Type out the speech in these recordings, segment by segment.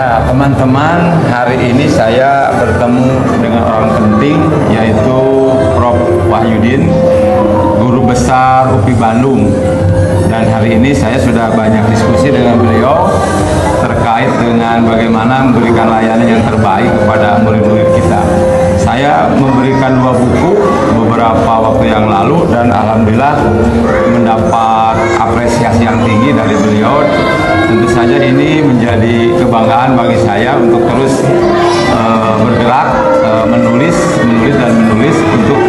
Ya, teman-teman, hari ini saya bertemu dengan orang penting, yaitu Prof. Wahyudin, guru besar UPI Bandung. Dan hari ini saya sudah banyak diskusi dengan beliau terkait dengan bagaimana memberikan layanan yang terbaik kepada murid-murid kita. Saya memberikan 2 buku beberapa waktu yang lalu dan alhamdulillah mendapat apresiasi yang tinggi dari beliau. Tentu saja ini menjadi kebanggaan bagi saya untuk terus bergerak, menulis untuk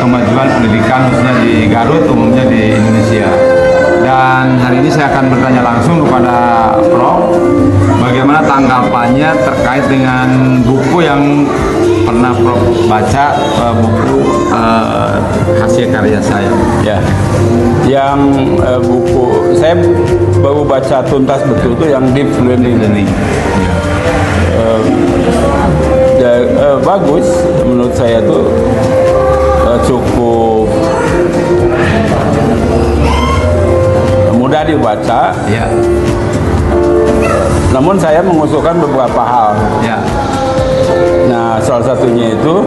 kemajuan pendidikan khususnya di Garut, umumnya di Indonesia. Dan hari ini saya akan bertanya langsung kepada Prof. bagaimana tanggapannya terkait dengan buku yang pernah Prof baca, buku hasil karya saya. Ya, yang buku saya baru baca tuntas betul itu yang Deep Learning. Bagus menurut saya tuh, cukup mudah dibaca. Ya. Namun saya mengusulkan beberapa hal. Ya. Nah, salah satunya itu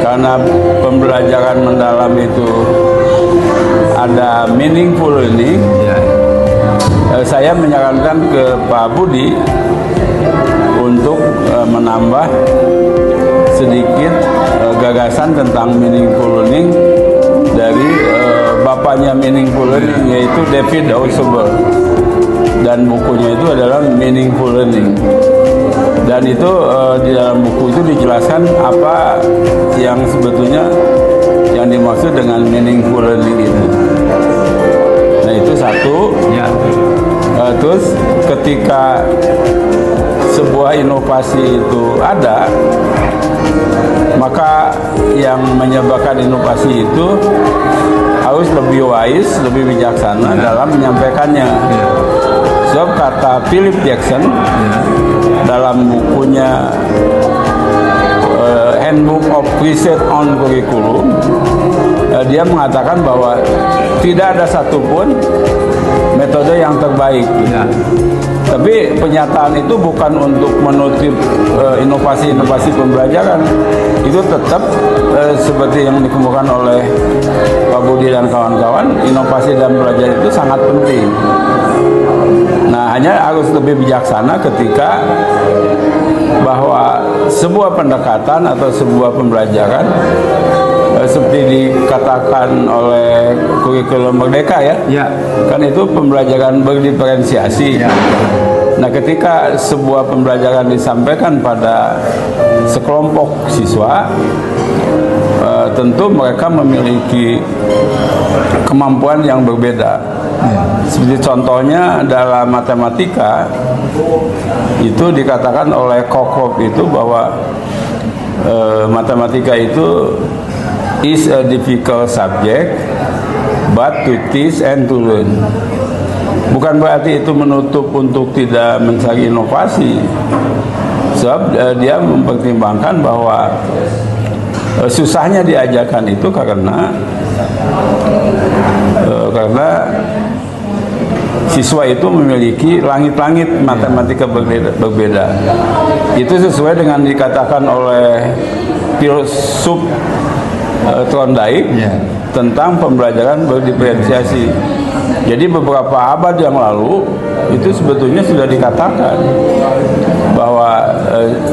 karena pembelajaran mendalam itu ada meaningful learning. Ya. Saya menyarankan ke Pak Budi untuk menambah sedikit gagasan tentang meaningful learning dari bapaknya meaningful learning, yaitu David Ausubel, dan bukunya itu adalah Meaningful Learning. Dan itu di dalam buku itu dijelaskan apa yang sebetulnya yang dimaksud dengan meaningful learning itu. Nah, itu satu. Ya. Terus ketika sebuah inovasi itu ada, maka yang menyebabkan inovasi itu harus lebih wise, lebih bijaksana dalam menyampaikannya. Sebab kata Philip Jackson dalam bukunya Handbook of Research on Curriculum, dia mengatakan bahwa tidak ada satupun metode yang terbaik. Tapi penyataan itu bukan untuk menutup inovasi-inovasi pembelajaran. Itu tetap seperti yang dikemukakan oleh Pak Budi dan kawan-kawan, inovasi dalam belajar itu sangat penting. Nah, hanya harus lebih bijaksana ketika bahwa sebuah pendekatan atau sebuah pembelajaran seperti dikatakan oleh kurikulum Merdeka ya, kan itu pembelajaran berdiferensiasi. Nah, ketika sebuah pembelajaran disampaikan pada sekelompok siswa, tentu mereka memiliki kemampuan yang berbeda. Seperti contohnya dalam matematika itu dikatakan oleh Cockcroft itu bahwa matematika itu is a difficult subject but to teach and to learn. Bukan berarti itu menutup untuk tidak mencari inovasi. Sebab dia mempertimbangkan bahwa susahnya diajarkan itu karena siswa itu memiliki langit-langit matematika berbeda. Itu sesuai dengan dikatakan oleh filsuf Thorndike tentang pembelajaran berdiferensiasi. Jadi beberapa abad yang lalu itu sebetulnya sudah dikatakan bahwa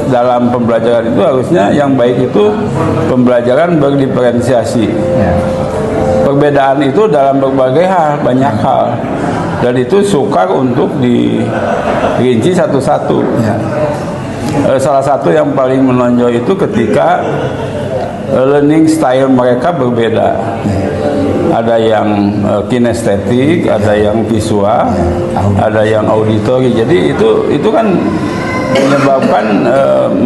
dalam pembelajaran itu harusnya yang baik itu pembelajaran berdiferensiasi. Perbedaan itu dalam berbagai hal, banyak hal, dan itu sukar untuk dirinci satu-satu. Salah satu yang paling menonjol itu ketika learning style mereka berbeda. Ada yang kinestetik, ada yang visual, ada yang auditory. Jadi itu kan menyebabkan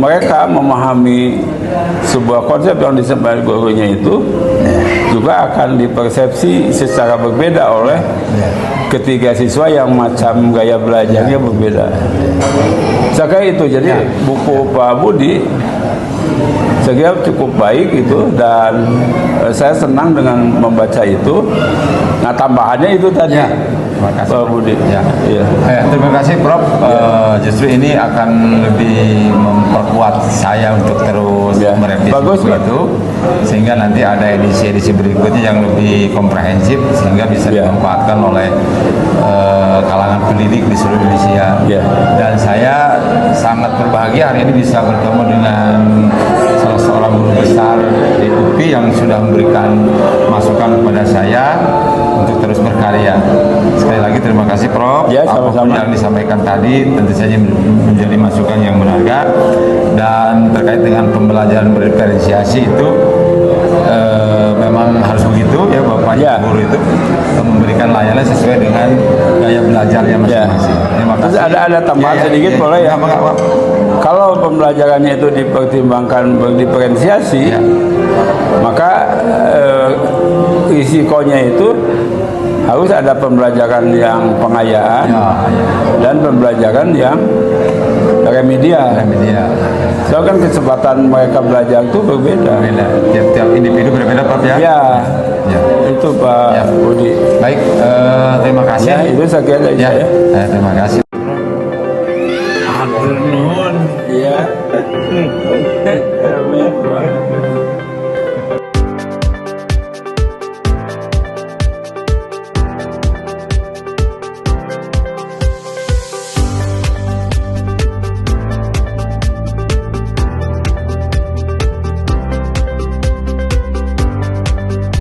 mereka memahami sebuah konsep yang disampaikan gurunya itu juga akan dipersepsi secara berbeda oleh ketiga siswa yang macam gaya belajarnya berbeda. Saya kira itu. Jadi buku Pak Budi saya kira cukup baik itu, dan saya senang dengan membaca itu. Nah, tambahannya itu tadi. Terima kasih, Pak Budi. Terima kasih, Prof. justru ini akan lebih memperkuat saya untuk terus Ya, merevisi bagus, buku Pak. itu, sehingga nanti ada edisi-edisi berikutnya yang lebih komprehensif sehingga bisa Ya. dimanfaatkan oleh kalangan pendidik di seluruh Indonesia. Ya. Dan saya sangat berbahagia hari ini bisa bertemu dengan salah seorang guru besar di UPI yang sudah memberikan masukan kepada saya untuk terus berkarya. Sekali lagi terima kasih Prof. Ya, Apapun sama-sama. yang disampaikan tadi tentu saja menjadi masukan yang berharga. Dan terkait dengan pembelajaran berdiferensiasi itu memang harus begitu ya Bapak Ya. guru itu memberikan layanan sesuai dengan gaya belajarnya masing-masing. Terima Terus kasih. ada tambahan sedikit boleh ya? Apa? Kalau pembelajarannya itu dipertimbangkan berdiferensiasi, Ya. maka risikonya itu harus ada pembelajaran yang pengayaan Ya. dan pembelajaran yang remedial. Media. So kan kesempatan mereka belajar itu berbeda. Beda. Tiap-tiap individu berbeda Prof ya. Ya, Ya. itu Pak Ya. Budi. Baik, terima kasih. Ya, itu saya kira dari Ya, saya. terima kasih. Iya.